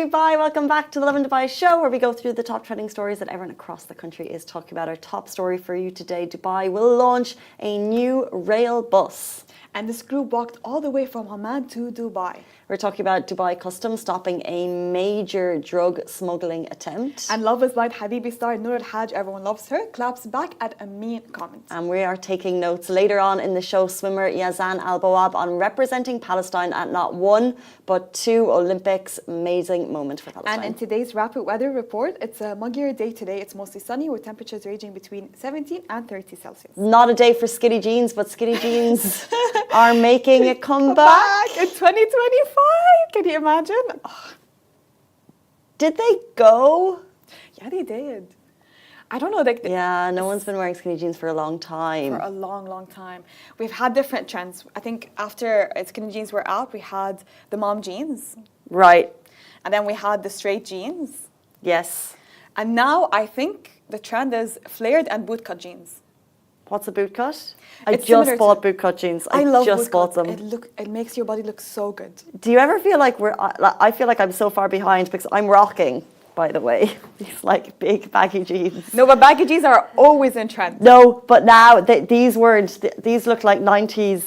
Dubai, welcome back to the Lovin Dubai show, where we go through the top trending stories that everyone across the country is talking about. Our top story for you today: Dubai will launch a new rail bus. And this group walked all the way from Oman to Dubai. We're talking about Dubai Customs stopping a major drug smuggling attempt. And Love is Blind Habibi star Nour, everyone loves her, claps back at a mean comment. And we are taking notes later on in the show. Swimmer Yazan Bawwab on representing Palestine at not one but two Olympics. Amazing moment for Palestine. And in today's rapid weather report, it's a muggier day today. It's mostly sunny with temperatures ranging between 17 and 30 Celsius. Not a day for skinny jeans, but skinny jeans are making a comeback in 2025. Can you imagine? Oh. Did they go? Yeah, they did. I don't know. Yeah, no one's been wearing skinny jeans for a long time. For a long, long time. We've had different trends. I think after skinny jeans were out, we had the mom jeans. Right. And then we had the straight jeans. Yes. And now I think the trend is flared and bootcut jeans. What's a bootcut? I It's just bought bootcut jeans. I love just bought them. It makes your body look so good. Do you ever feel like I feel like I'm so far behind because I'm rocking, by the way, these like big baggy jeans. No, but baggy jeans are always in trend. No, but now these look like 90s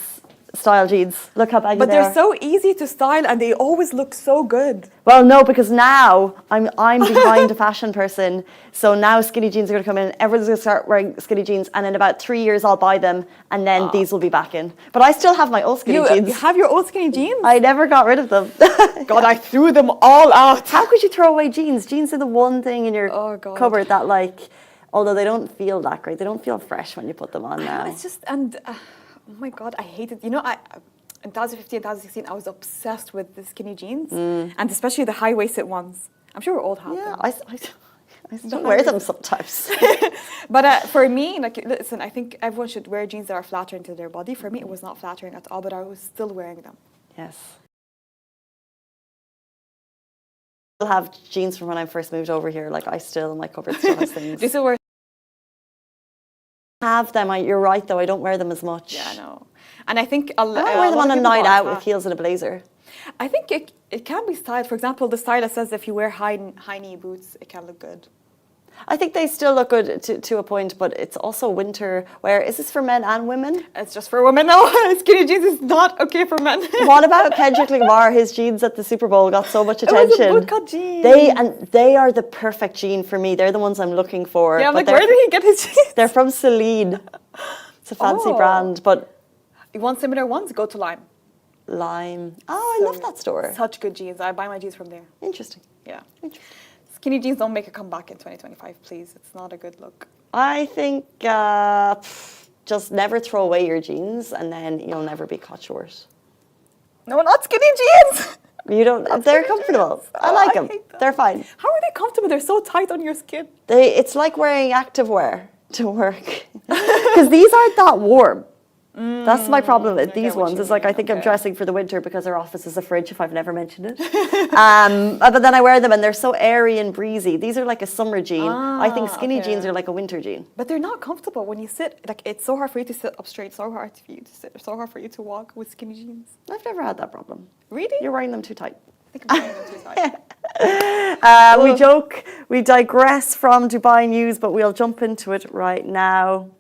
style jeans. Look how baggy but they are. they're so easy to style and they always look so good. Well, no, because now I'm behind a fashion person. So now skinny jeans are going to come in. Everyone's going to start wearing skinny jeans, and in about 3 years I'll buy them, and then these will be back in. But I still have my old skinny jeans. You have your old skinny jeans? I never got rid of them. God, I threw them all out. How could you throw away jeans? Jeans are the one thing in your cupboard that, like, although they don't feel that great, they don't feel fresh when you put them on now. It's just, oh my God, I hate it. You know, in 2015, 2016, I was obsessed with the skinny jeans, and especially the high-waisted ones. I'm sure we all have them. I still wear them sometimes. But for me, like, listen, I think everyone should wear jeans that are flattering to their body. For me, it was not flattering at all, but I was still wearing them. Yes. I still have jeans from when I first moved over here. Like, my cupboard still has things. Do you still wear? Have them. You're right, though. I don't wear them as much. Yeah, I know. And I think I wear them on a night out with heels and a blazer. I think it can be styled. For example, the stylist says if you wear high knee boots, it can look good. I think they still look good to a point, but it's also winter wear. Is this for men and women? It's just for women. No, skinny jeans is not okay for men. What about Kendrick Lamar? His jeans at the Super Bowl got so much attention. It was a bootcut jean. They are the perfect jean for me. They're the ones I'm looking for. Yeah, I'm like, where did he get his jeans? They're from Celine. It's a fancy brand, but you want similar ones? Go to Lime. Oh, I love that store. Such good jeans. I buy my jeans from there. Interesting. Yeah. Skinny jeans don't make a comeback in 2025, please. It's not a good look. I think just never throw away your jeans, and then you'll never be caught short. No, not skinny jeans. You don't. They're comfortable. Jeans. I like them. They're fine. How are they comfortable? They're so tight on your skin. It's like wearing activewear to work because these aren't that warm. That's my problem with these ones. It's like I think I'm dressing for the winter because our office is a fridge, if I've never mentioned it. But then I wear them and they're so airy and breezy. These are like a summer jean. I think skinny jeans are like a winter jean. But they're not comfortable when you sit. Like, it's so hard for you to sit up straight, so hard for you to sit, so hard for you to walk with skinny jeans. I've never had that problem. Really? You're wearing them too tight. I think I'm wearing them too tight. We joke, we digress from Dubai news, but we'll jump into it right now.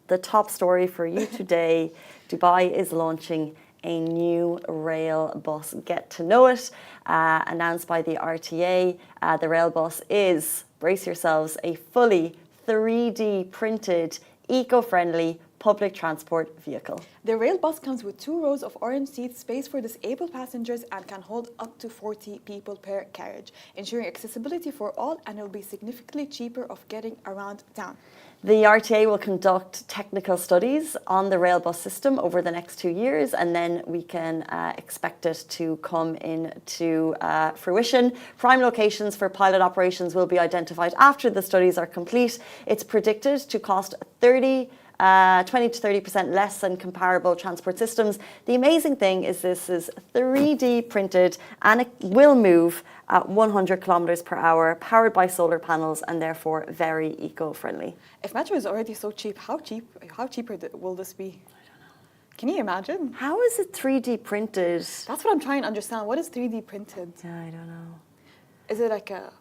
The top story for you today: Dubai is launching a new rail bus. Get to know it. Announced by the RTA, the rail bus is, brace yourselves, a fully 3D printed, eco-friendly public transport vehicle. The rail bus comes with 2 rows of orange seats, space for disabled passengers, and can hold up to 40 people per carriage, ensuring accessibility for all, and it will be significantly cheaper of getting around town. The RTA will conduct technical studies on the rail bus system over the next 2 years, and then we can expect it to come into fruition. Prime locations for pilot operations will be identified after the studies are complete. It's predicted to cost 20 to 30% less than comparable transport systems. The amazing thing is this is 3D printed and it will move at 100 kilometers per hour, powered by solar panels, and therefore very eco-friendly. If metro is already so cheap, how cheaper will this be? I don't know. Can you imagine? How is it 3D printed? That's what I'm trying to understand. What is 3D printed? Yeah, I don't know. Is it like a...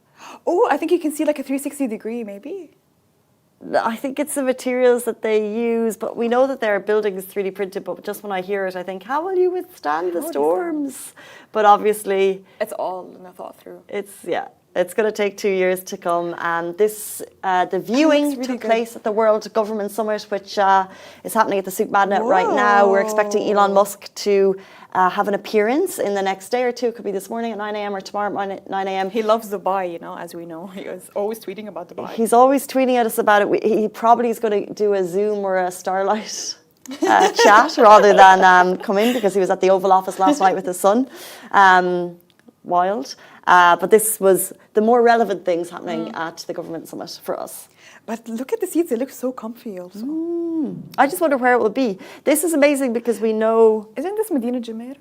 Oh, I think you can see like a 360 degree, maybe. I think it's the materials that they use, but we know that their building is 3D printed, but just when I hear it, I think, how will you withstand the storms? But obviously... It's all thought through. It's going to take 2 years to come. The viewing took place at the World Government Summit, which is happening at the Souk Madinat right now. We're expecting Elon Musk to have an appearance in the next day or two. It could be this morning at 9 a.m. or tomorrow at 9 a.m. He loves Dubai, you know, as we know. He was always tweeting about Dubai. He's always tweeting at us about it. He probably is going to do a Zoom or a Starlight chat rather than come in, because he was at the Oval Office last night with his son. Wild. But this was the more relevant things happening at the government summit for us. But look at the seats, they look so comfy also. I just wonder where it will be. This is amazing because we know... Isn't this Medina Jumeirah?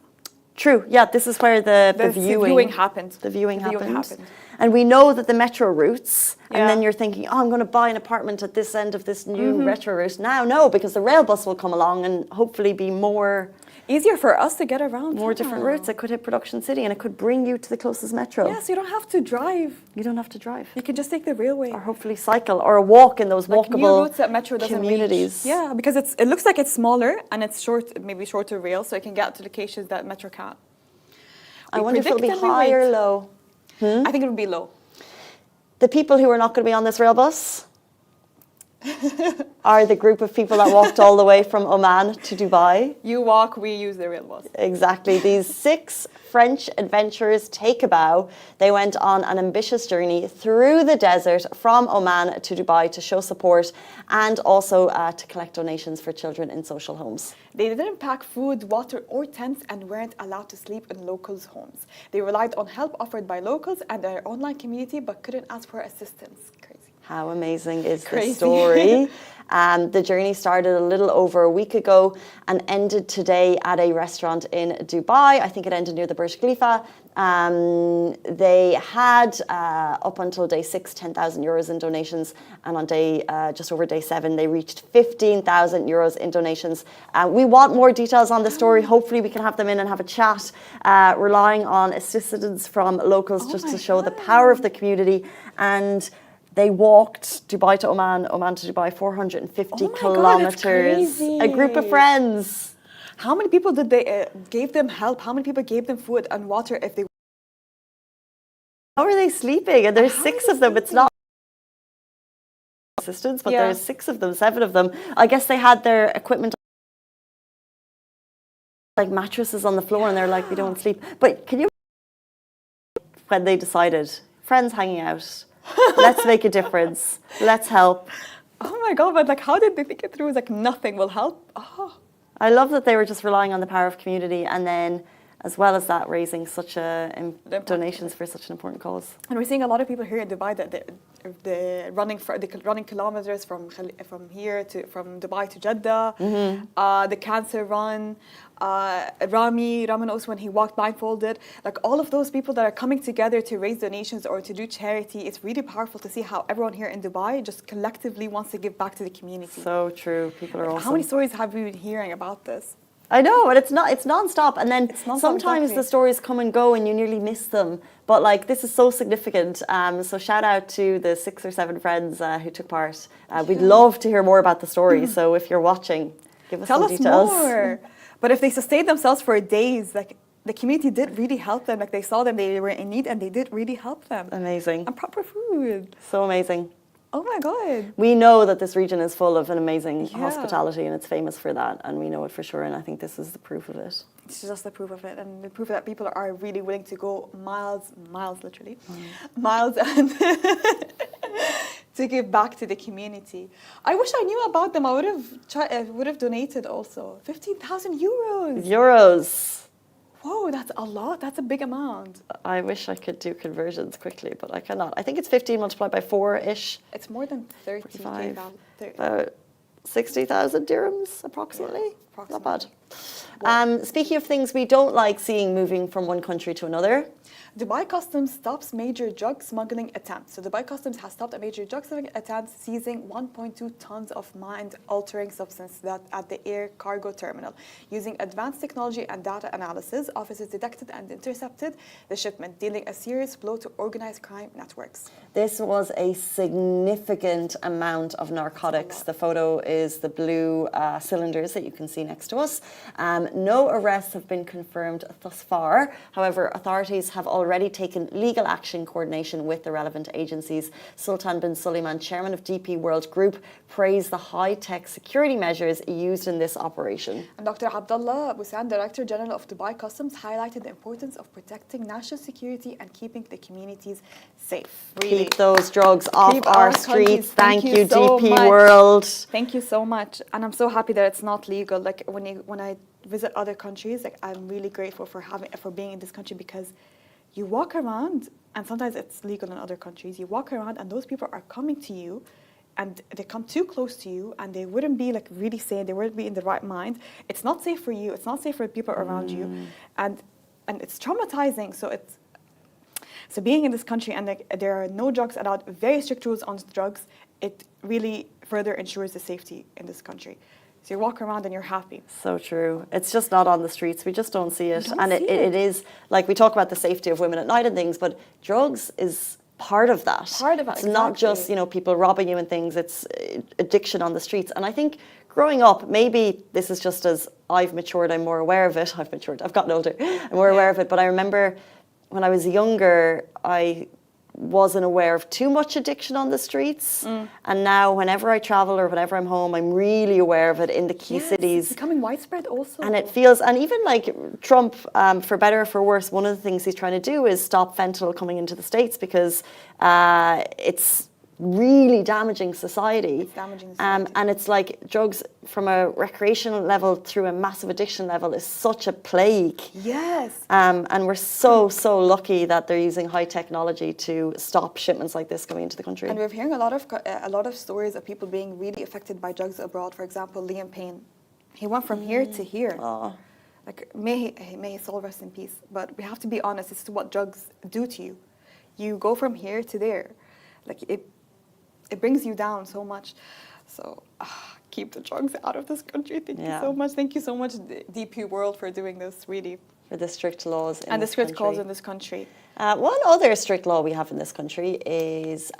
True, yeah, this is where the viewing happened. The viewing happened. And we know that the metro routes, and then you're thinking, oh, I'm going to buy an apartment at this end of this new metro route. Now, no, because the rail bus will come along and hopefully be more... Easier for us to get around. More different routes. It could hit Production City and it could bring you to the closest metro. Yeah, so you don't have to drive. You don't have to drive. You can just take the railway. Or hopefully cycle or walk in those walkable new routes that metro doesn't communities. Reach. Yeah, because it looks like it's smaller and it's maybe shorter rail, so it can get to locations that metro can't. I wonder if it'll be high or low. I think it would be low. The people who are not going to be on this rail bus are the group of people that walked all the way from Oman to Dubai. You walk, we use the rail bus. Exactly. These 6 French adventurers take a bow. They went on an ambitious journey through the desert from Oman to Dubai to show support and also to collect donations for children in social homes. They didn't pack food, water or tents and weren't allowed to sleep in locals' homes. They relied on help offered by locals and their online community but couldn't ask for assistance. Crazy. How amazing is this story? The journey started a little over a week ago and ended today at a restaurant in Dubai. I think it ended near the Burj Khalifa. They had, up until day 6, 10,000 euros in donations. And on just over day 7, they reached 15,000 euros in donations. We want more details on the story. Hopefully we can have them in and have a chat, relying on assistance from locals just to show the power of the community. And they walked Dubai to Oman, Oman to Dubai, 450 kilometers. A group of friends. How many people did they gave them help? How many people gave them food and water if they... How are they sleeping? And there's 6 of them. It's not assistance, but there's 6 of them, 7 of them. I guess they had their equipment like mattresses on the floor and they're like, we don't sleep. But can you when they decided, friends hanging out, let's make a difference. Let's help. Oh my God, but like, how did they think it through? It's like, nothing will help. Oh. I love that they were just relying on the power of community and then, as well as that, raising such donations for such an important cause. And we're seeing a lot of people here in Dubai that they're running kilometers from Dubai to Jeddah, the cancer run, Ramin also when he walked blindfolded. Like all of those people that are coming together to raise donations or to do charity, it's really powerful to see how everyone here in Dubai just collectively wants to give back to the community. So true. People are awesome. How many stories have we been hearing about this? I know, and it's non-stop. And then sometimes the stories come and go and you nearly miss them. But like, this is so significant. So shout out to the 6 or 7 friends who took part. We'd love to hear more about the story. So if you're watching, give us some details. Tell us more. But if they sustained themselves for days, like the community did really help them. Like they saw them, they were in need and they did really help them. Amazing. And proper food. So amazing. Oh my God. We know that this region is full of an amazing hospitality and it's famous for that, and we know it for sure, and I think this is the proof of it. This is just the proof of it, and the proof that people are really willing to go miles literally, miles and to give back to the community. I wish I knew about them. I would have donated also. 15,000 euros. Euros. Whoa, that's a lot. That's a big amount. I wish I could do conversions quickly, but I cannot. I think it's 15 multiplied by 4-ish. It's more than 35. About 60,000 dirhams, approximately. Yeah, not bad. Speaking of things we don't like seeing moving from one country to another. Dubai Customs stops major drug smuggling attempts. So Dubai Customs has stopped a major drug smuggling attempt, seizing 1.2 tons of mind-altering substance that at the air cargo terminal. Using advanced technology and data analysis, officers detected and intercepted the shipment, dealing a serious blow to organized crime networks. This was a significant amount of narcotics. The photo is the blue cylinders that you can see next to us. No arrests have been confirmed thus far. However, authorities have already taken legal action in coordination with the relevant agencies. Sultan bin Suleiman, chairman of DP World Group, praised the high-tech security measures used in this operation. And Dr. Abdullah Busan, Director General of Dubai Customs, highlighted the importance of protecting national security and keeping the communities safe. Really. Keep those drugs off our streets. Thank you, so DP much. World. Thank you so much. And I'm so happy that it's not legal. Like when I visit other countries, like I'm really grateful for being in this country, because you walk around, and sometimes it's legal in other countries. You walk around and those people are coming to you, and they come too close to you, and they wouldn't be like really sane. They wouldn't be in the right mind. It's not safe for you. It's not safe for the people around you, and it's traumatizing. So being in this country, and like there are no drugs allowed, very strict rules on drugs, it really further ensures the safety in this country. So you walk around and you're happy. So true. It's just not on the streets. We just don't see it. And it is, like, we talk about the safety of women at night and things, but drugs is part of that. Part of it, It's not just, people robbing you and things. It's addiction on the streets. And I think growing up, maybe this is just as I've matured, I'm more aware of it. I've gotten older. I'm more aware of it. But I remember when I was younger, I wasn't aware of too much addiction on the streets. And now whenever I travel or whenever I'm home, I'm really aware of it in the key cities. It's becoming widespread also. And it feels, and even like Trump, for better or for worse, one of the things he's trying to do is stop fentanyl coming into the States, because it's really damaging society. It's damaging society. And it's like drugs from a recreational level through a massive addiction level is such a plague. Yes. And we're so lucky that they're using high technology to stop shipments like this coming into the country. And we're hearing a lot of stories of people being really affected by drugs abroad. For example, Liam Payne, he went from here to here. Oh. Like may his soul rest in peace. But we have to be honest. This is what drugs do to you. You go from here to there. Like it brings you down so much. So keep the drugs out of this country. Thank you so much. Thank you so much, DP World, for doing this, really. For the strict laws in and the strict country. laws in this country. One other strict law we have in this country is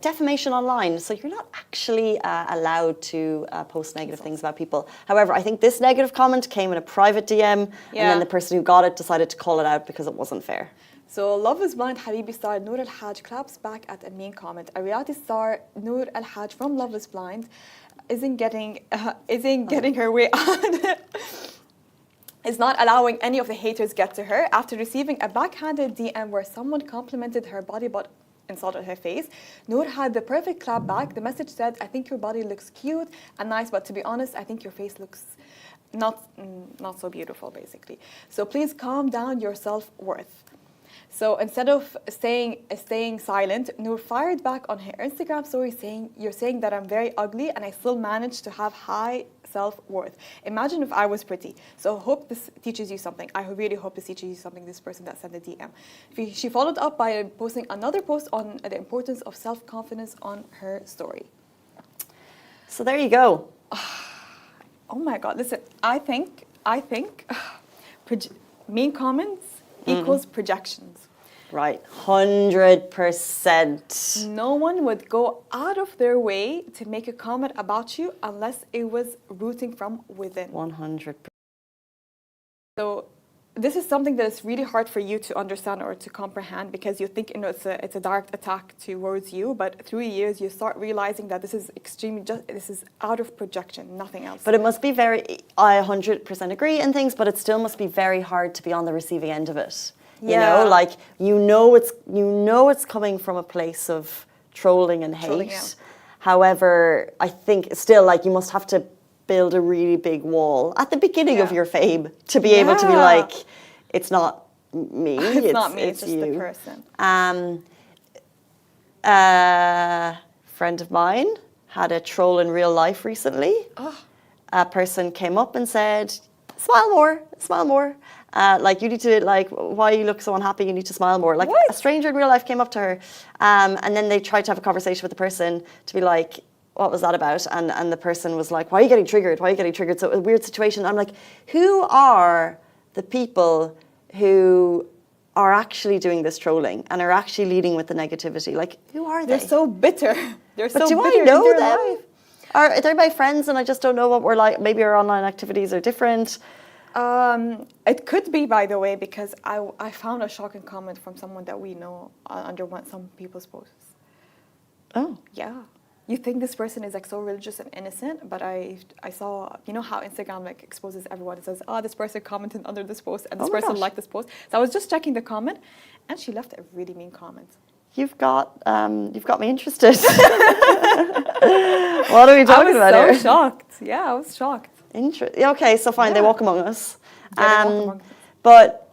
defamation online. So you're not actually allowed to post negative things about people. However, I think this negative comment came in a private DM, and then the person who got it decided to call it out because it wasn't fair. So Love is Blind Habibi star Nour Al-Hajj claps back at a mean comment. A reality star, Nour Al-Hajj from Love is Blind, isn't getting her way on. Is not allowing any of the haters get to her after receiving a backhanded DM where someone complimented her body but insulted her face. Nour had the perfect clap back. The message said, "I think your body looks cute and nice, but to be honest, I think your face looks not so beautiful," basically. So please calm down your self-worth. So instead of staying silent, Nour fired back on her Instagram story saying, "You're saying that I'm very ugly and I still manage to have high self-worth. Imagine if I was pretty." So I hope this teaches you something. I really hope this teaches you something, this person that sent the DM. She followed up by posting another post on the importance of self-confidence on her story. So there you go. Oh my God, listen, I think mean comments equals projections. Right, 100%. No one would go out of their way to make a comment about you unless it was rooting from within. 100%. So this is something that is really hard for you to understand or to comprehend, because you think it's a direct attack towards you, but through years you start realizing that this is this is out of projection, nothing else. But it must be I 100% agree in things, but it still must be very hard to be on the receiving end of it. You know, like it's coming from a place of trolling and hate. However, I think still, like, you must have to build a really big wall at the beginning of your fame to be able to be like, it's not me. It's not me. It's just you. the person. Friend of mine had a troll in real life recently. A person came up and said, smile more, smile more. Like you need to, like, why you look so unhappy, you need to smile more. Like What? a stranger in real life came up to her and then they tried to have a conversation with the person to be like, what was that about? And the person was like, why are you getting triggered? Why are you getting triggered? So a weird situation. I'm like, who are the people who are actually doing this trolling and are actually leading with the negativity? Like, who are they? They're so bitter. They're But so do bitter I know in their them? life. Are they my friends and I just don't know what we're like? Maybe our online activities are different. It could be, by the way, because I found a shocking comment from someone that we know under some people's posts. Oh. Yeah. You think this person is like so religious and innocent, but I saw, you know how Instagram like exposes everyone. It says, oh, this person commented under this post and this person gosh. liked this post. So I was just checking the comment and she left a really mean comment. You've got me interested. What are we talking about I here? was so shocked. Yeah, I was shocked. Okay, so fine, they Yeah. walk among us. Yeah, they walk among us. But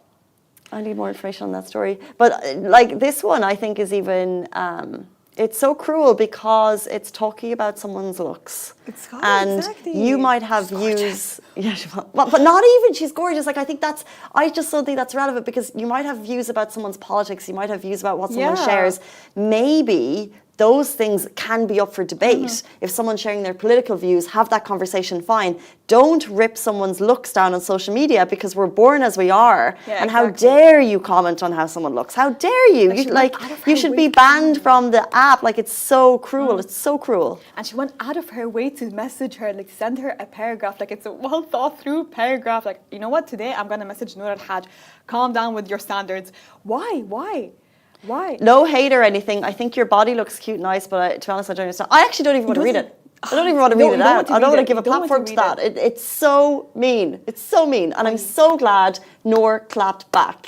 I need more information on that story. But like this one, I think is even. It's so cruel because it's talking about someone's looks. And exactly. you might have views. Yeah, but not even she's gorgeous. Like I just don't think that's relevant because you might have views about someone's politics. You might have views about what someone Yeah. shares. Maybe those things can be up for debate. If someone's sharing their political views, have that conversation, fine. Don't rip someone's looks down on social media because we're born as we are. Yeah, and how exactly. dare you comment on how someone looks? How dare you? Like, You, she like, went out of you her should way be to banned from the app. Like, it's so cruel. It's so cruel. And she went out of her way to message her, like send her a paragraph. Like it's a well thought through paragraph. Like, you know what, today I'm gonna message Nour al-Hajj. Calm down with your standards. Why? No hate or anything. I think your body looks cute and nice, but to be honest, I don't understand. I actually don't even want to read it. I don't even want to No, read it you don't out. want to I don't read want it. to give a You don't want platform to to read that. It's so mean. It's so mean. And I'm so glad Nour clapped back.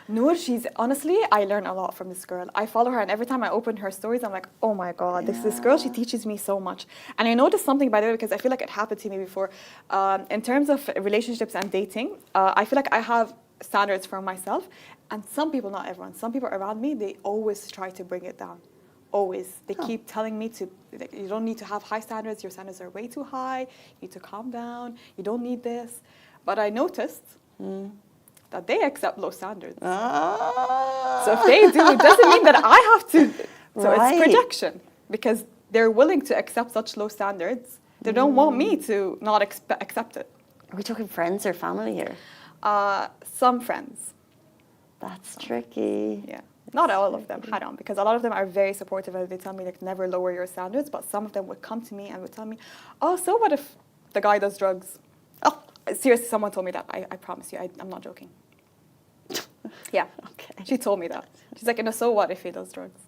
Nour, she's honestly, I learn a lot from this girl. I follow her, and every time I open her stories, I'm like, oh my god, this girl, she teaches me so much. And I noticed something, by the way, because I feel like it happened to me before. In terms of relationships and dating, I feel like I have standards for myself, and some people, not everyone, some people around me, they always try to bring it down. Always. They keep telling me to, like, you don't need to have high standards, your standards are way too high, you need to calm down, you don't need this. But I noticed that they accept low standards. So if they do, it doesn't mean that I have to. So Right. it's projection, because they're willing to accept such low standards. They don't want me to not accept it. Are we talking friends or family here? Some friends. That's tricky. Yeah. Not all of them, haram, because a lot of them are very supportive and they tell me like never lower your standards, but some of them would come to me and would tell me, oh, so what if the guy does drugs? Oh, seriously, someone told me that. I promise you, I'm not joking. Yeah. Okay. She told me that. She's like, so what if he does drugs?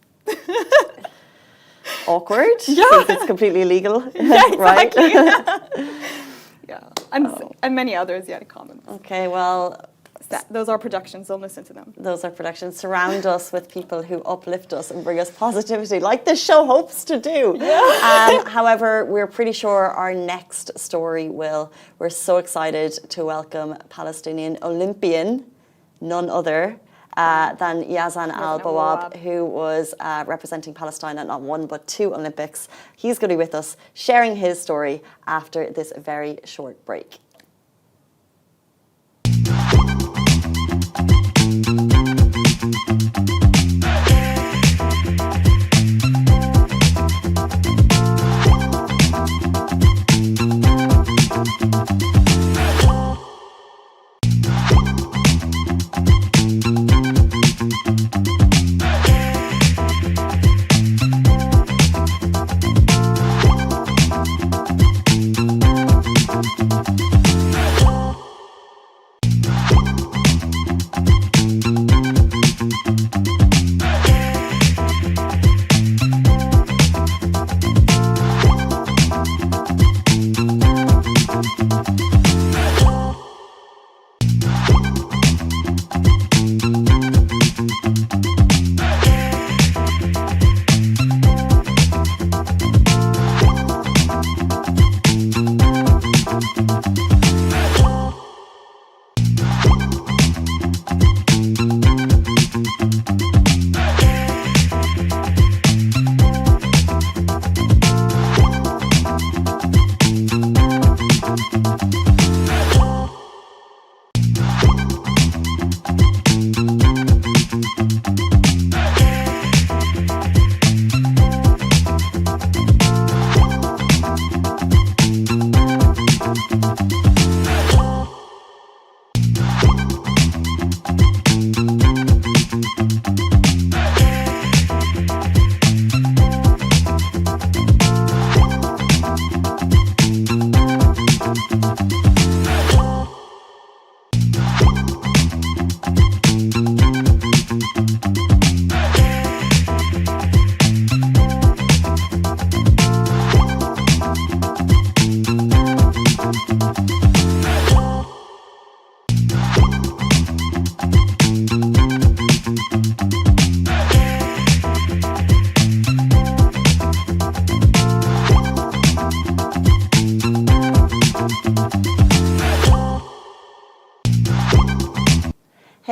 Awkward. Yeah. Since it's completely illegal. Yeah, Right? exactly. Yeah. And many others, yeah, comments. Okay, well, Those are projections, don't listen to them. those are productions. Surround us with people who uplift us and bring us positivity, like this show hopes to do. Yeah. However, we're pretty sure our next story will. We're so excited to welcome Palestinian Olympian, none other than Yazan al-Bawwab, who was representing Palestine at not one but two Olympics. He's going to be with us, sharing his story after this very short break.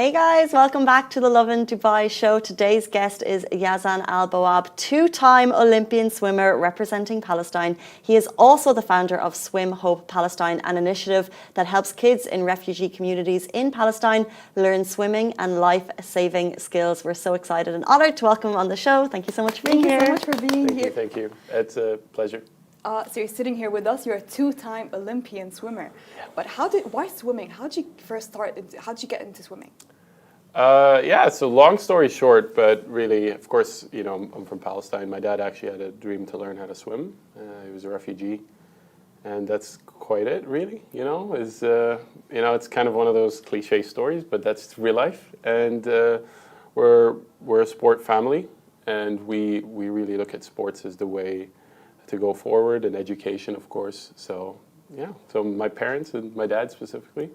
Hey guys, welcome back to the Lovin Dubai show. Today's guest is Yazan Bawwab, two-time Olympian swimmer representing Palestine. He is also the founder of Swim Hope Palestine, an initiative that helps kids in refugee communities in Palestine learn swimming and life-saving skills. We're so excited and honoured to welcome him on the show. Thank you so much for being here. Thank you so much for being here. Thank you. It's a pleasure. So you're sitting here with us. You're a two-time Olympian swimmer. Yeah. But why swimming? How did you first start? How did you get into swimming? Yeah, so long story short, but really, of course, you know, I'm from Palestine. My dad actually had a dream to learn how to swim. He was a refugee, and that's quite it, really. You know, it's kind of one of those cliche stories, but that's real life. And we're a sport family, and we really look at sports as the way to go forward, and education, of course. So yeah, so my parents and my dad specifically.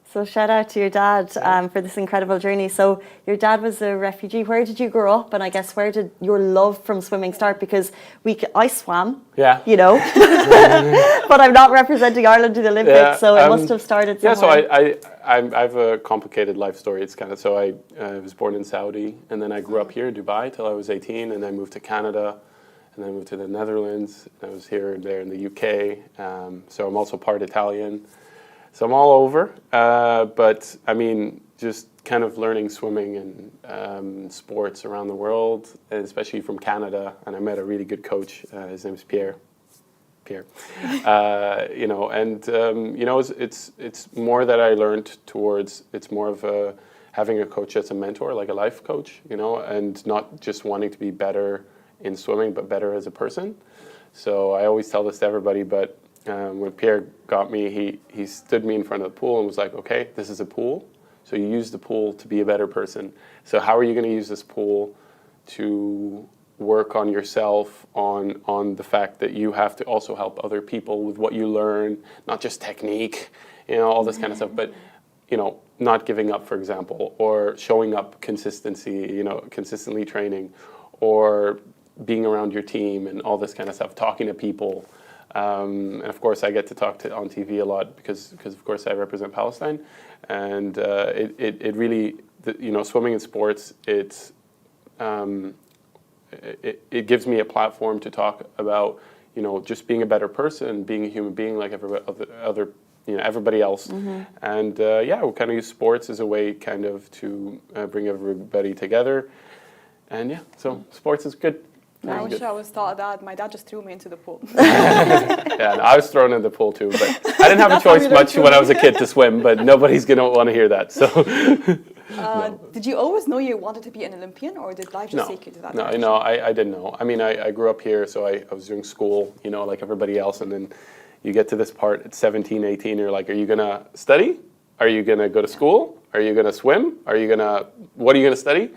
So shout out to your dad for this incredible journey. So your dad was a refugee. Where did you grow up? And I guess where did your love from swimming start? Because I swam, you know, but I'm not representing Ireland in the Olympics, so it must have started somewhere. Yeah, so I have a complicated life story. It's kind of, so I was born in Saudi, and then I grew up here in Dubai till I was 18, and then moved to Canada, and then moved to the Netherlands. I was here and there in the UK, so I'm also part Italian. So I'm all over, but I mean, just kind of learning swimming and sports around the world, and especially from Canada. And I met a really good coach. His name is Pierre. You know, and you know, it's more that I learned towards. It's more of having a coach that's a mentor, like a life coach. You know, and not just wanting to be better in swimming, but better as a person. So I always tell this to everybody, but. When Pierre got me, he stood me in front of the pool and was like, okay, this is a pool. So you use the pool to be a better person. So how are you going to use this pool to work on yourself, on the fact that you have to also help other people with what you learn, not just technique, you know, all this kind of stuff, but, you know, not giving up, for example, or showing up consistency, you know, consistently training, or being around your team and all this kind of stuff, talking to people. And of course, I get to talk on TV a lot because of course I represent Palestine, and it really, you know, swimming and sports, it gives me a platform to talk about, you know, just being a better person, being a human being like everybody else, and yeah, we kind of use sports as a way kind of to bring everybody together, and yeah, so sports is good. I wish I was taught that. My dad just threw me into the pool. Yeah, I was thrown in the pool too, but I didn't have a choice much when I was a kid to swim, but nobody's going to want to hear that. So, no. Did you always know you wanted to be an Olympian, or did life just take you to that direction? No, I didn't know. I mean, I grew up here, so I was doing school, you know, like everybody else, and then you get to this part at 17, 18, you're like, are you going to study? Are you going to go to school? Are you going to swim? What are you going to study?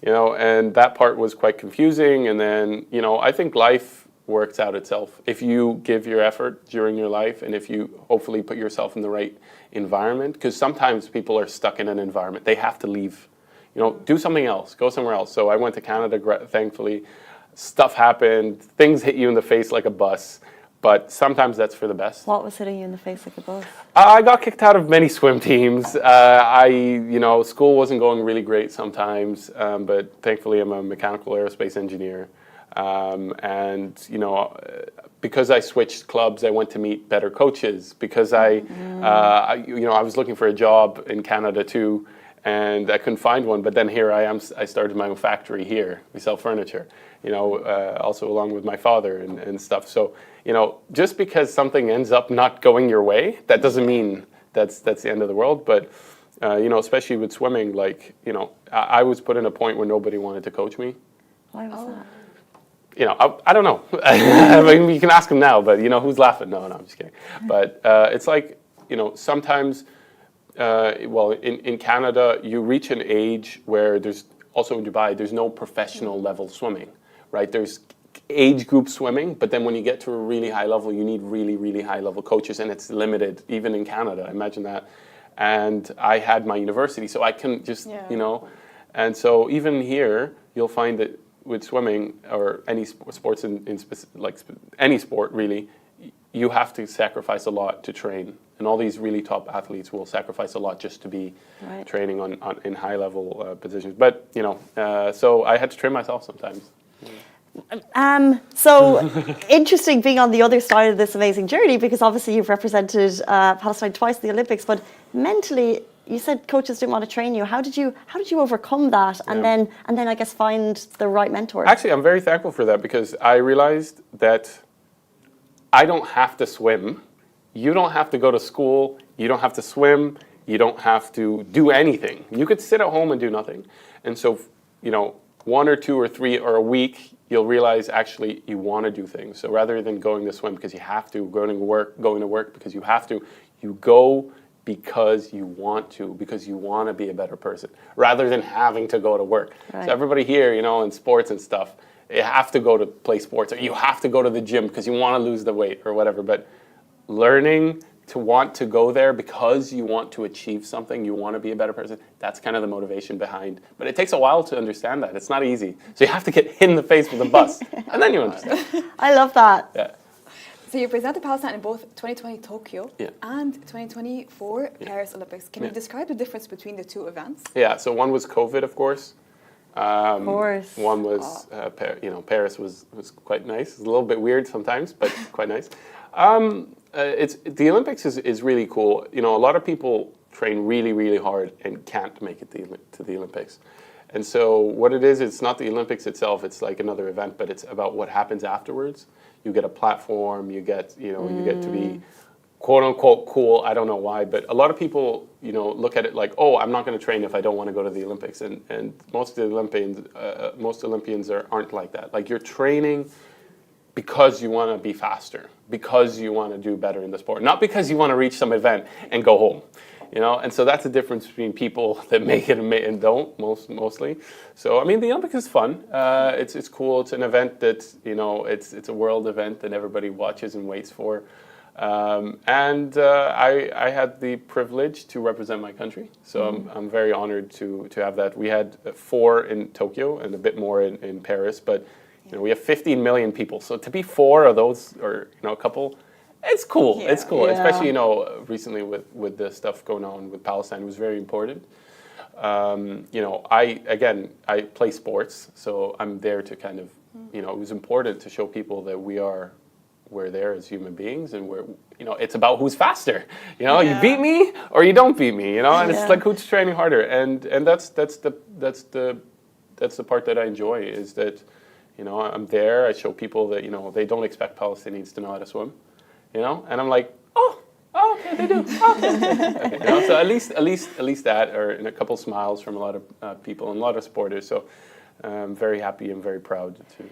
You know, and that part was quite confusing. And then, you know, I think life works out itself. If you give your effort during your life, and if you hopefully put yourself in the right environment, because sometimes people are stuck in an environment. They have to leave, you know, do something else, go somewhere else. So I went to Canada, thankfully. Stuff happened, things hit you in the face like a bus. But sometimes that's for the best. What was hitting you in the face like a bus? I got kicked out of many swim teams. You know, school wasn't going really great sometimes, but thankfully I'm a mechanical aerospace engineer. And, you know, because I switched clubs, I went to meet better coaches. Because you know, I was looking for a job in Canada too, and I couldn't find one. But then here I am, I started my own factory here. We sell furniture, you know, also along with my father and stuff. So, you know, just because something ends up not going your way, that doesn't mean that's the end of the world. But, you know, especially with swimming, like, you know, I was put in a point where nobody wanted to coach me. Why was that? You know, I don't know. I mean, you can ask him now, but, you know, who's laughing? No, I'm just kidding. But it's like, you know, sometimes, well, in Canada, you reach an age where there's, also in Dubai, there's no professional level swimming, right? There's age group swimming, but then when you get to a really high level, you need really, really high level coaches, and it's limited, even in Canada, imagine that. And I had my university, so I couldn't just, you know, and so even here, you'll find that with swimming or any sports like any sport really, you have to sacrifice a lot to train. And all these really top athletes will sacrifice a lot just to be training in high level positions. But, so I had to train myself sometimes. So interesting being on the other side of this amazing journey, because obviously you've represented Palestine twice in the Olympics, but mentally you said coaches didn't want to train you. How did you overcome that and then I guess find the right mentor? Actually, I'm very thankful for that, because I realized that I don't have to swim. You don't have to go to school. You don't have to swim. You don't have to do anything. You could sit at home and do nothing. And so, 1 or 2 or 3 or a week, you'll realize actually you want to do things. So rather than going to swim because you have to, going to work because you have to, you go because you want to be a better person, rather than having to go to work. Right. So everybody here, in sports and stuff, you have to go to play sports, or you have to go to the gym because you want to lose the weight or whatever. But learning to want to go there because you want to achieve something, you want to be a better person, that's kind of the motivation behind. But it takes a while to understand that. It's not easy. So you have to get hit in the face with a bus, and then you understand. I love that. Yeah. So you presented Palestine in both 2020 Tokyo and 2024 Paris Olympics. Can you describe the difference between the two events? Yeah, so one was COVID, of course. Of course. One was, Paris was quite nice. It's a little bit weird sometimes, but quite nice. The Olympics is really cool. A lot of people train really, really hard and can't make it to the Olympics. And so what it is, it's not the Olympics itself. It's like another event, but it's about what happens afterwards. You get a platform. You get, you get to be quote unquote cool. I don't know why, but a lot of people, look at it like, oh, I'm not going to train if I don't want to go to the Olympics. And most of the Olympians aren't like that. Like, you're training because you want to be faster, because you want to do better in the sport, not because you want to reach some event and go home, And so that's the difference between people that make it and don't, mostly. So, the Olympics is fun. It's cool. It's an event that, it's a world event that everybody watches and waits for. I had the privilege to represent my country, so I'm very honored to have that. We had 4 in Tokyo and a bit more in Paris, but we have 15 million people, so to be 4 of those, or a couple, it's cool. Yeah. It's cool, especially recently with the stuff going on with Palestine, it was very important. I play sports, so I'm there to kind of, it was important to show people that we're there as human beings, and it's about who's faster. You beat me or you don't beat me. And it's like who's training harder, and that's the part that I enjoy, is that. I'm there. I show people that they don't expect Palestinians to know how to swim, and I'm like, oh, okay, they do. Okay. So at least that, or in a couple smiles from a lot of people and a lot of supporters. So I'm very happy and very proud to.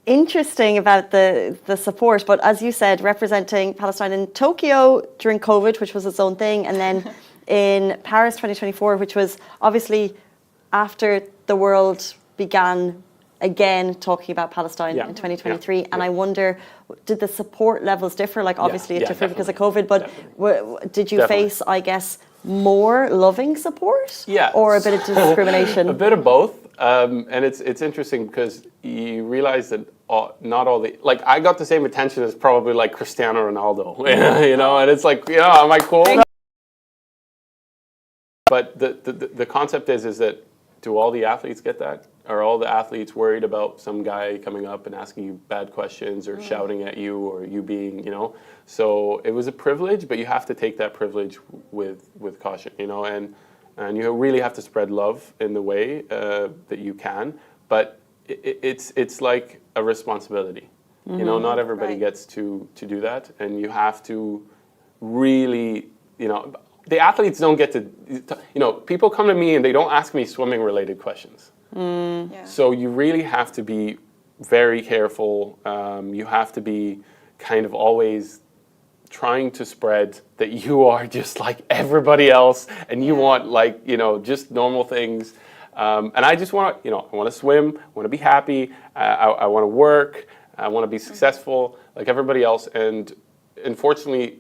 Interesting about the support, but as you said, representing Palestine in Tokyo during COVID, which was its own thing, and then in Paris 2024, which was obviously after the world began again talking about Palestine in 2023, and I wonder, did the support levels differ? Like, obviously it differed because of COVID, but did you face, I guess, more loving support, or a bit of discrimination? A bit of both, and it's interesting because you realize that not all the, like, I got the same attention as probably like Cristiano Ronaldo, and it's like, am I cool? But the concept is that, do all the athletes get that? Are all the athletes worried about some guy coming up and asking you bad questions or shouting at you, or you being, So it was a privilege, but you have to take that privilege with caution, and you really have to spread love in the way that you can. But it's like a responsibility. Not everybody gets to do that, and you have to really, the athletes don't get to, people come to me and they don't ask me swimming related questions. So you really have to be very careful. You have to be kind of always trying to spread that you are just like everybody else, and you want, like, just normal things. And I just want to, I want to swim, I want to be happy, I want to work, I want to be successful like everybody else. And unfortunately,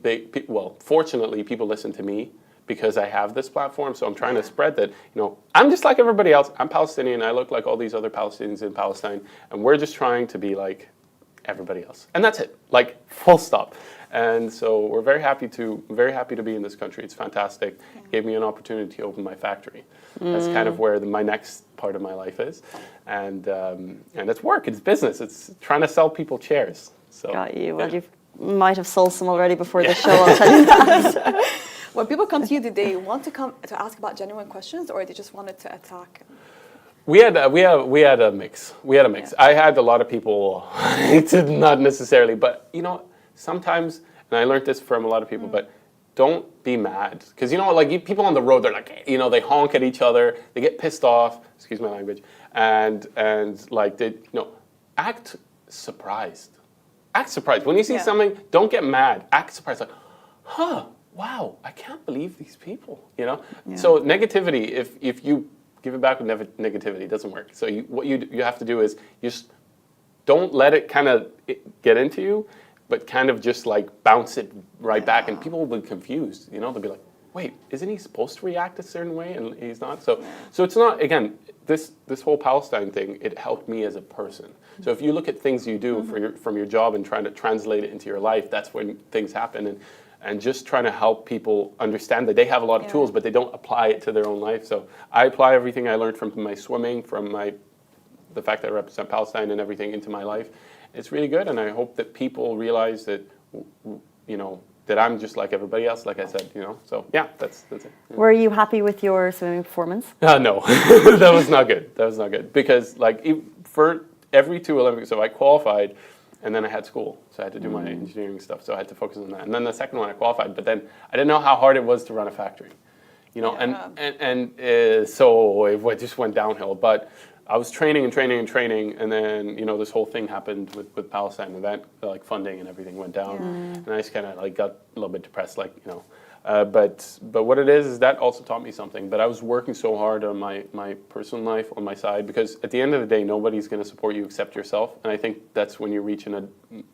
fortunately, people listen to me because I have this platform. So I'm trying to spread that, I'm just like everybody else. I'm Palestinian. I look like all these other Palestinians in Palestine. And we're just trying to be like everybody else. And that's it, like full stop. And so we're very happy to be in this country. It's fantastic. Gave me an opportunity to open my factory. That's kind of where my next part of my life is. And it's work, it's business. It's trying to sell people chairs. So, Got you. Well, you might have sold some already before the show, I'll tell you that. When people come to you, did they want to come to ask about genuine questions, or they just wanted to attack? We had a mix. Yeah. I had a lot of people, not necessarily, but sometimes, and I learned this from a lot of people, but don't be mad. Because, like people on the road, they're like, they honk at each other, they get pissed off, excuse my language, and like act surprised. Act surprised. When you see something, don't get mad. Act surprised, like, wow, I can't believe these people, Yeah. So negativity, if you give it back with negativity, it doesn't work. So what you have to do is you just don't let it kind of get into you, but kind of just like bounce it right back, and people will be confused. They'll be like, "Wait, isn't he supposed to react a certain way?" And he's not. So it's not. Again, this whole Palestine thing, it helped me as a person. So if you look at things you do from your job and trying to translate it into your life, that's when things happen. And just trying to help people understand that they have a lot of tools, but they don't apply it to their own life. So I apply everything I learned from my swimming, from the fact that I represent Palestine and everything into my life. It's really good, and I hope that people realize that, that I'm just like everybody else, like I said, So yeah, that's it. Yeah. Were you happy with your swimming performance? No, that was not good. That was not good because for every 2 Olympics, so I qualified. And then I had school, so I had to do my engineering stuff, so I had to focus on that. And then the second one I qualified, but then I didn't know how hard it was to run a factory, so it just went downhill. But I was training, and then this whole thing happened with Palestine, and that like funding and everything went down, and I just kind of like got a little bit depressed, But what it is that also taught me something. But I was working so hard on my personal life on my side, because at the end of the day, nobody's going to support you except yourself. And I think that's when you reach a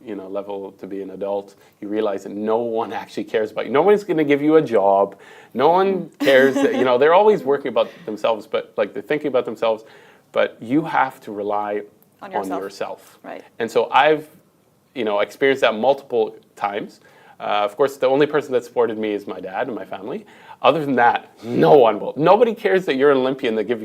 level to be an adult, you realize that no one actually cares about you. Nobody's going to give you a job. No one cares. That, they're always working about themselves, but like they're thinking about themselves. But you have to rely on yourself. Right. And so I've experienced that multiple times. Of course, the only person that supported me is my dad and my family. Other than that, no one will. Nobody cares that you're an Olympian to give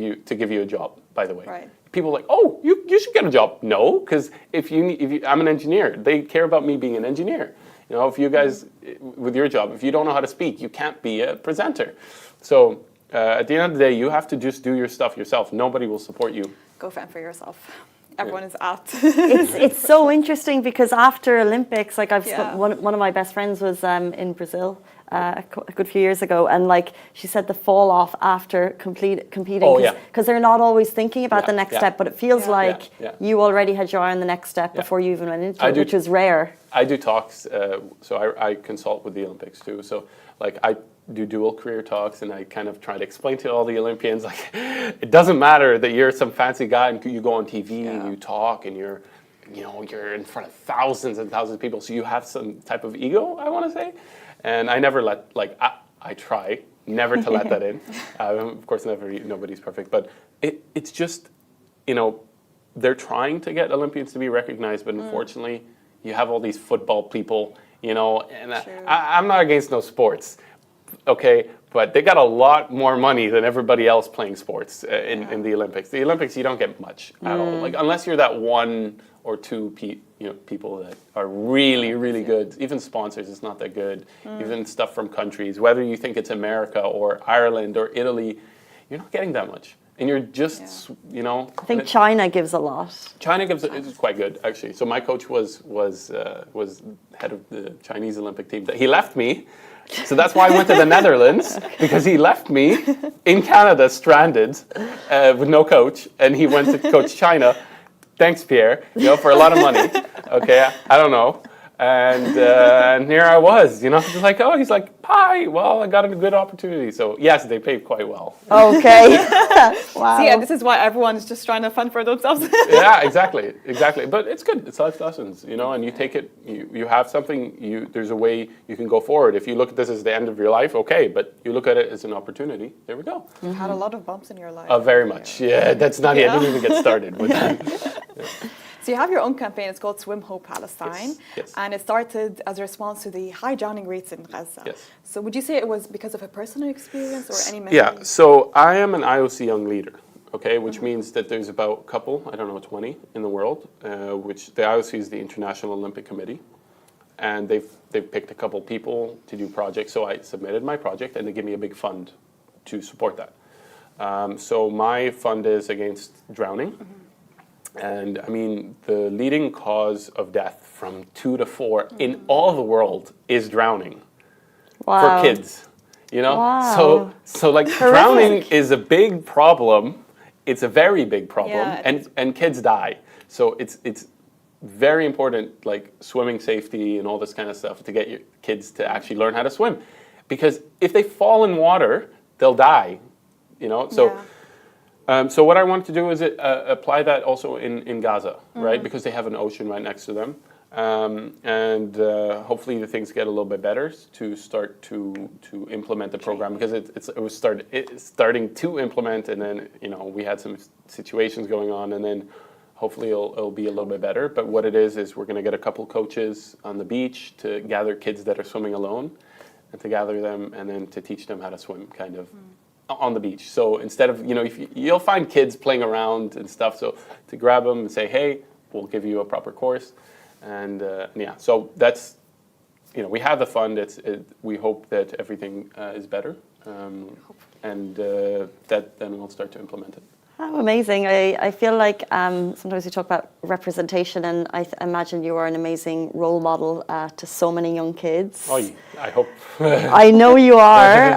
you a job, by the way. Right. People are like, oh, you should get a job. No, because if I'm an engineer. They care about me being an engineer. If you guys, with your job, if you don't know how to speak, you can't be a presenter. So at the end of the day, you have to just do your stuff yourself. Nobody will support you. Go fend for yourself. Everyone is out. It's so interesting because after Olympics, like one of my best friends was in Brazil a good few years ago, and like she said, the fall off after competing, because they're not always thinking about the next step, but it feels like you already had your eye on the next step before you even went into it, which was rare. I do talks, so I consult with the Olympics too. So like I do dual career talks, and I kind of try to explain to all the Olympians, like, it doesn't matter that you're some fancy guy and you go on TV and you talk and you're in front of thousands and thousands of people, so you have some type of ego, I want to say. And I never let, I try never to let that in. Of course, nobody's perfect, but it's just, they're trying to get Olympians to be recognized, but unfortunately, you have all these football people, and I'm not against no sports. Okay, but they got a lot more money than everybody else playing sports in the Olympics. The Olympics, you don't get much at all. Like unless you're that 1 or 2 people that are really, really good. Even sponsors, it's not that good. Even stuff from countries, whether you think it's America or Ireland or Italy, you're not getting that much. And you're just, I think China gives a lot. China gives it's quite good actually. So my coach was head of the Chinese Olympic team. He left me. So that's why I went to the Netherlands, because he left me in Canada stranded with no coach, and he went to coach China. Thanks, Pierre, for a lot of money. Okay, I don't know. And here I was, just like, oh, he's like, hi, well, I got a good opportunity. So yes, they paid quite well. Okay. Wow. So yeah, this is why everyone is just trying to fend for themselves. Yeah, exactly. But it's good. It's life lessons, and you take it, you have something, there's a way you can go forward. If you look at this as the end of your life, okay, but you look at it as an opportunity, there we go. You've had a lot of bumps in your life. Very much. Yeah, that's not it. I didn't even get started with that. Yeah. So you have your own campaign. It's called Swim Hope Palestine. Yes. And it started as a response to the high drowning rates in Gaza. Yes. So would you say it was because of a personal experience or any memory? Yeah, so I am an IOC Young Leader, okay, which means that there's about a couple, I don't know, 20 in the world, which the IOC is the International Olympic Committee, and they've picked a couple people to do projects. So I submitted my project, and they give me a big fund to support that. So my fund is against drowning. And I mean, the leading cause of death from 2 to 4 in all the world is drowning for kids. You know, Wow. so like drowning is a big problem. It's a very big problem, Yeah, and kids die. So it's very important, like swimming safety and all this kind of stuff, to get your kids to actually learn how to swim, because if they fall in water, they'll die. You know, so. Yeah. So what I wanted to do is apply that also in Gaza, right? Because they have an ocean right next to them, and hopefully the things get a little bit better to start to implement the program, because it's starting to implement, and then we had some situations going on, and then hopefully it'll be a little bit better. But what it is we're going to get a couple coaches on the beach to gather kids that are swimming alone, and to gather them and then to teach them how to swim, kind of. On the beach. So instead of, if you'll find kids playing around and stuff, so to grab them and say, hey, we'll give you a proper course. And yeah, so that's, we have the fund. We hope that everything is better, and that then we'll start to implement it. Oh, amazing. I feel like sometimes we talk about representation, and I imagine you are an amazing role model to so many young kids. Oh, I hope. I know you are,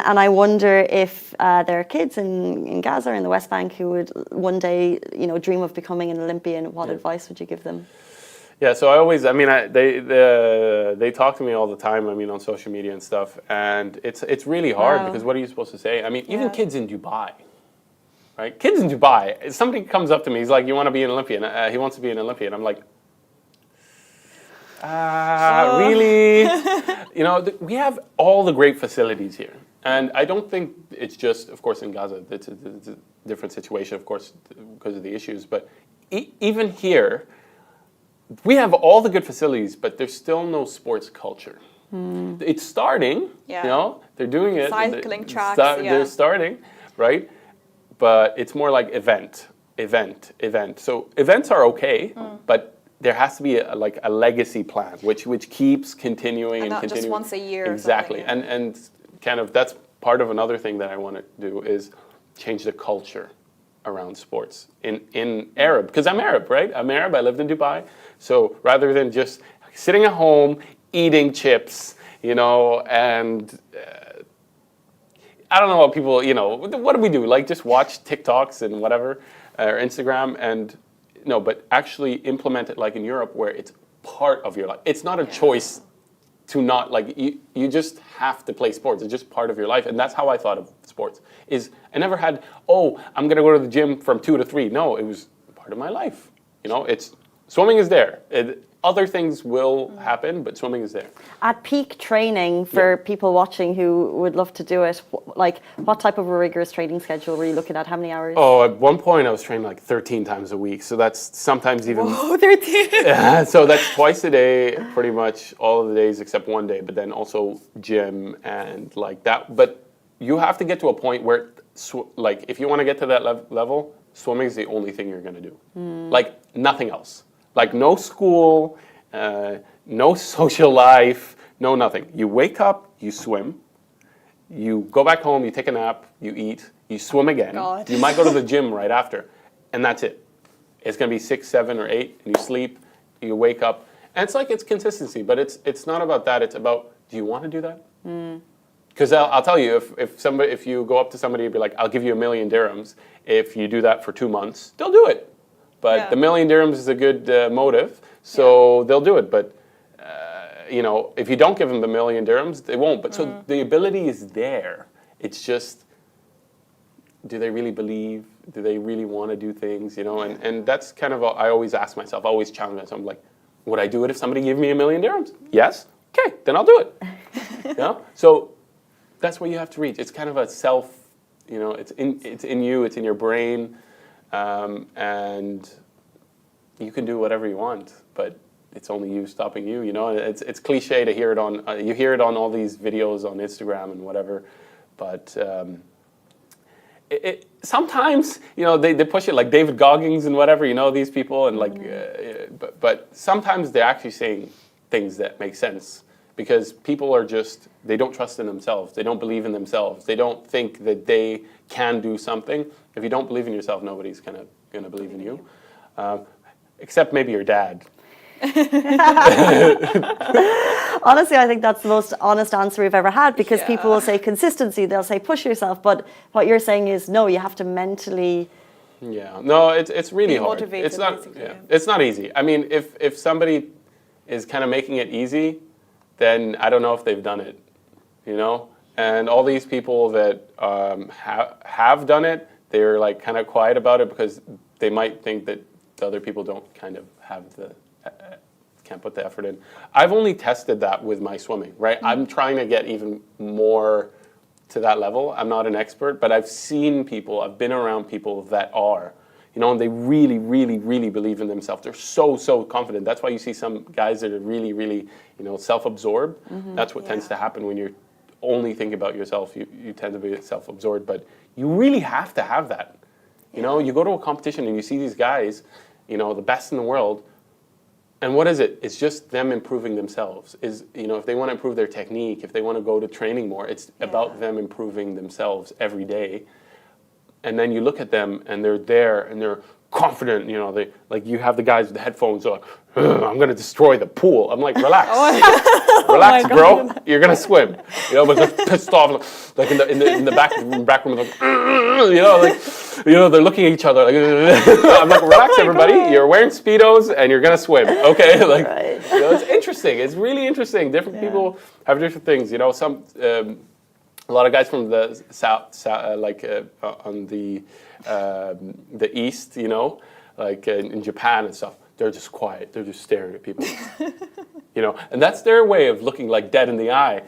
and I wonder if there are kids in Gaza or in the West Bank who would one day, dream of becoming an Olympian. What advice would you give them? Yeah, so they talk to me all the time, on social media and stuff, and it's really hard, because what are you supposed to say? Even kids in Dubai. Right? Kids in Dubai, somebody comes up to me, he's like, you want to be an Olympian? He wants to be an Olympian. I'm like, really? We have all the great facilities here. And I don't think it's just, of course, in Gaza, it's a different situation, of course, because of the issues. But even here, we have all the good facilities, but there's still no sports culture. It's starting, they're doing it. Cycling tracks, They're starting, right? But it's more like event. So events are okay, but there has to be a legacy plan, which keeps continuing and not continuing. just once a year. Exactly, and kind of that's part of another thing that I want to do is change the culture around sports in Arab, because I'm Arab, right? I'm Arab. I lived in Dubai, so rather than just sitting at home eating chips, and I don't know what people, what do we do? Like just watch TikToks and whatever, or Instagram, and but actually implement it like in Europe, where it's part of your life. It's not a choice to not, you just have to play sports. It's just part of your life. And that's how I thought of sports. I never had, I'm going to go to the gym from 2 to 3. No, it was part of my life. Swimming is there. Other things will happen, but swimming is there. At peak training, for people watching who would love to do it, what type of a rigorous training schedule were you looking at? How many hours? Oh, at one point I was training 13 times a week. So that's sometimes even... Whoa, 13! Yeah, so that's twice a day, pretty much all of the days except one day, but then also gym and like that. But you have to get to a point where, if you want to get to that level, swimming is the only thing you're going to do. Nothing else. No school, no social life, no nothing. You wake up, you swim, you go back home, you take a nap, you eat, you swim again. God. You might go to the gym right after, and that's it. It's going to be 6, 7, or 8, and you sleep, you wake up. And it's consistency, but it's not about that. It's about, do you want to do that? Because I'll tell you, if you go up to somebody and be like, I'll give you $1 million dirhams, if you do that for 2 months, they'll do it. But the $1 million dirhams is a good motive, so they'll do it. But if you don't give them the $1 million dirhams, they won't. But so the ability is there. It's just, do they really believe? Do they really want to do things? And that's kind of I always ask myself. I always challenge myself. I'm like, would I do it if somebody gave me $1 million dirhams? Yes. Okay, then I'll do it. So that's what you have to reach. It's kind of a self. It's in you. It's in your brain. And you can do whatever you want, but it's only you stopping you. You know, it's cliche to hear it on. You hear it on all these videos on Instagram and whatever, but. Sometimes, you know, they push it like David Goggins and whatever, you know, these people, and like, but sometimes they're actually saying things that make sense because people are just, they don't trust in themselves. They don't believe in themselves. They don't think that they can do something. If you don't believe in yourself, nobody's going to believe in you. Except maybe your dad. Honestly, I think that's the most honest answer we've ever had because people will say consistency, they'll say push yourself, but what you're saying is no, you have to mentally. Yeah, no, it's really hard. Motivated, it's not. basically. It's not easy. I mean, if somebody is kind of making it easy, then I don't know if they've done it, you know. And all these people that have done it, they're like kind of quiet about it because they might think that the other people don't kind of have the. Can't put the effort in. I've only tested that with my swimming, right? I'm trying to get even more to that level. I'm not an expert, but I've seen people, I've been around people that are, you know, and they really, really, really believe in themselves. They're so confident. That's why you see some guys that are really, really, you know, self-absorbed. That's what tends to happen when you're only thinking about yourself. You tend to be self-absorbed, but you really have to have that. You know, you go to a competition and you see these guys, you know, the best in the world. And what is it? It's just them improving themselves. You know, if they want to improve their technique, if they want to go to training more, it's about them improving themselves every day. And then you look at them and they're there and they're confident. You know, they like you have the guys with the headphones. They're like, I'm going to destroy the pool. I'm like, relax, relax, bro. You're going to swim. You know, but they're pissed off, like in the back room, like, you know, they're looking at each other. Like, I'm like, relax, everybody. You're wearing Speedos and you're going to swim. Okay, like, you know, it's interesting. It's really interesting. Different people have different things. You know, some. A lot of guys from the south like on the east, you know, like in Japan and stuff, they're just quiet. They're just staring at people, you know, and that's their way of looking like dead in the eye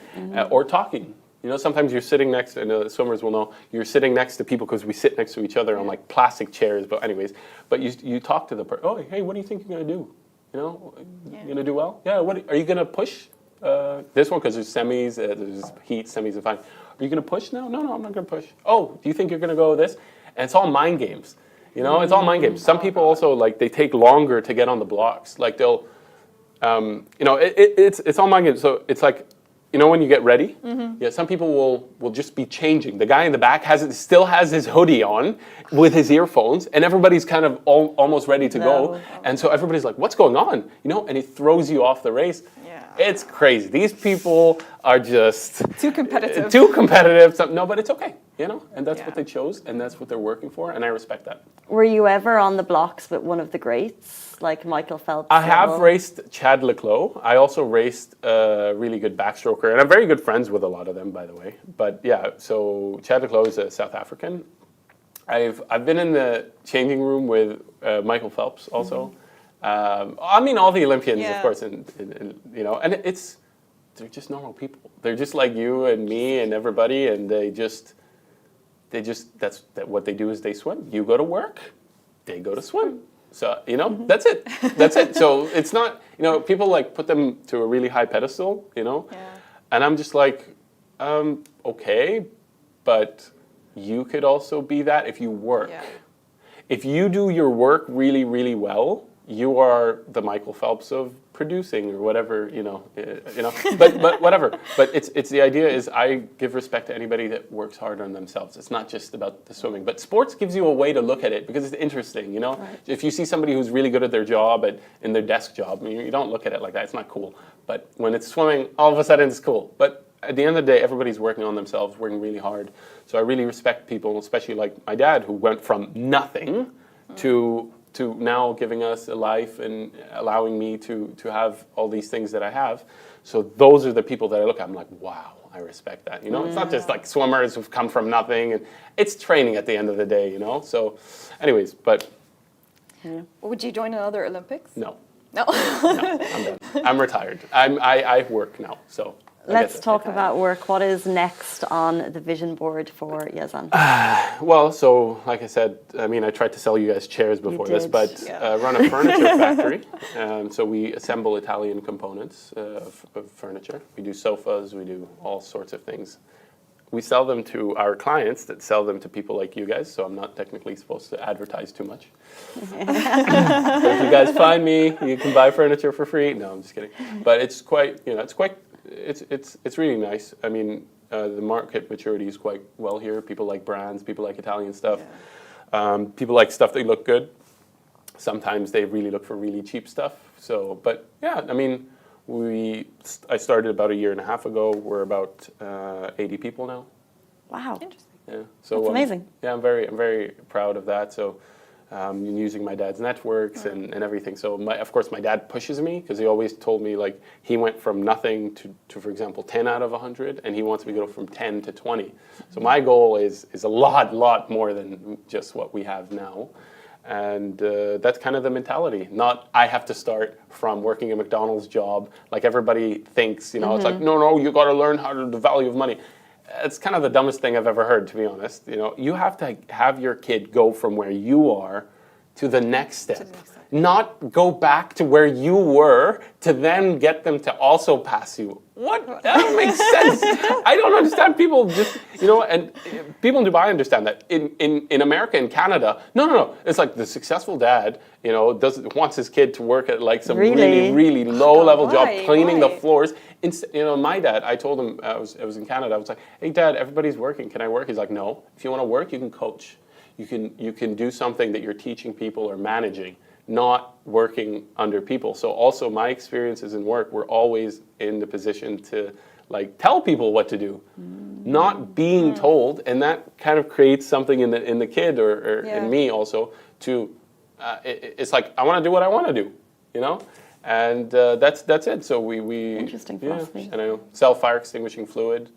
or talking. You know, sometimes you're sitting next to, and swimmers will know, you're sitting next to people because we sit next to each other on like plastic chairs. But anyways, but you talk to the person. Oh, hey, what do you think you're gonna do? You know, you're gonna do well? Yeah. What are you gonna push? This one because there's semis, there's heat, semis, and finals. Are you going to push now? No, I'm not going to push. Oh, do you think you're going to go with this? And it's all mind games. You know, it's all mind games. Some people also, like, they take longer to get on the blocks. Like, they'll, you know, it's all mind games. So it's like, you know, when you get ready, some people will just be changing. The guy in the back still has his hoodie on with his earphones, and everybody's kind of almost ready to go. And so everybody's like, what's going on? You know, and it throws you off the race. It's crazy. These people are just too competitive. No, but it's okay, you know, and that's what they chose, and that's what they're working for, and I respect that. Were you ever on the blocks with one of the greats, like Michael Phelps? I have raced Chad Leclos. I also raced a really good backstroker, and I'm very good friends with a lot of them, by the way. But yeah, so Chad Leclos is a South African. I've been in the changing room with Michael Phelps also. I mean, all the Olympians, of course, and you know, and they're just normal people. They're just like you and me and everybody, and that's what they do is they swim. You go to work, they go to swim. So, you know, that's it. That's it. So it's not, you know, people like put them to a really high pedestal, you know, and I'm just like, okay, but you could also be that if you work. If you do your work really, really well, you are the Michael Phelps of producing or whatever, you know, but whatever. But it's the idea is I give respect to anybody that works hard on themselves. It's not just about the swimming, but sports gives you a way to look at it because it's interesting, you know. Right. If you see somebody who's really good at their job in their desk job, I mean, you don't look at it like that. It's not cool. But when it's swimming, all of a sudden it's cool. But at the end of the day, everybody's working on themselves, working really hard. So I really respect people, especially like my dad, who went from nothing to now giving us a life and allowing me to have all these things that I have. So those are the people that I look at. I'm like, wow, I respect that. You know, it's not just like swimmers who've come from nothing. And it's training at the end of the day, you know. So anyways, but... Would you join another Olympics? No. No. No, I'm done. I'm retired. I work now, so. Let's talk about work. What is next on the vision board for Yazan? Well, so like I said, I mean, I tried to sell you guys chairs before this, did, but run a furniture factory. So we assemble Italian components of furniture. We do sofas, we do all sorts of things. We sell them to our clients that sell them to people like you guys, so I'm not technically supposed to advertise too much. But if you guys find me, you can buy furniture for free. No, I'm just kidding. But it's quite, it's really nice. I mean, the market maturity is quite well here. People like brands, people like Italian stuff. Yeah. People like stuff that look good. Sometimes they really look for really cheap stuff. So, but yeah, I mean, I started about a year and a half ago. We're about 80 people now. Wow. Interesting. Yeah. So that's amazing. Yeah, I'm very proud of that. So using my dad's networks and everything. So of course my dad pushes me because he always told me like he went from nothing to for example 10 out of 100, and he wants me to go from 10 to 20. So my goal is a lot more than just what we have now. And that's kind of the mentality. Not I have to start from working a McDonald's job like everybody thinks. You know, it's like no, you got to learn the value of money. It's kind of the dumbest thing I've ever heard, to be honest. You know, you have to have your kid go from where you are to the next step. Not go back to where you were to then get them to also pass you. What? That don't make sense. I don't understand people just, and people in Dubai understand that. In America and Canada, no. It's like the successful dad, wants his kid to work at like some really low-level job, cleaning the floors. My dad, I told him, I was in Canada, I was like, hey dad, everybody's working, can I work? He's like, no, if you want to work, you can coach. You can do something that you're teaching people or managing, not working under people. So also my experiences in work were always in the position to like tell people what to do, not being told, and that kind of creates something in the kid or in me also to, it's like I want to do what I want to do, and that's it. So we interesting philosophy. And I sell fire extinguishing fluid.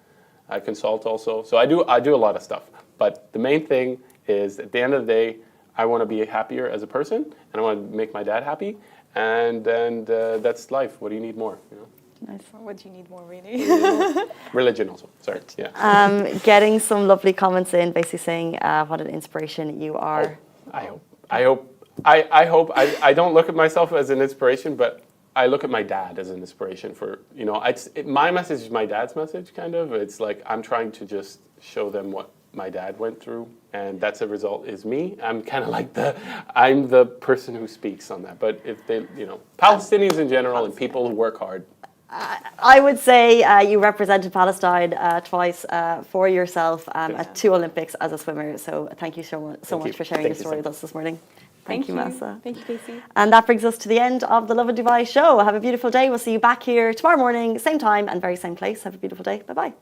I consult also. So I do a lot of stuff. But the main thing is at the end of the day, I want to be happier as a person, and I want to make my dad happy, and that's life. What do you need more? Nice. What do you need more, really? Religion also. Sorry. Yeah. Getting some lovely comments in, basically saying what an inspiration you are. Oh, I hope. I don't look at myself as an inspiration, but I look at my dad as an inspiration for, my message is my dad's message, kind of. It's like I'm trying to just show them what my dad went through, and that's a result is me. I'm kind of like I'm the person who speaks on that. But if they, Palestinians in general and people who work hard. I would say you represented Palestine twice for yourself at 2 Olympics as a swimmer. So thank you so much for sharing your story with us this morning. Thank you, Masa. Thank you, Casey. And that brings us to the end of the Lovin Dubai show. Have a beautiful day. We'll see you back here tomorrow morning, same time and very same place. Have a beautiful day. Bye-bye.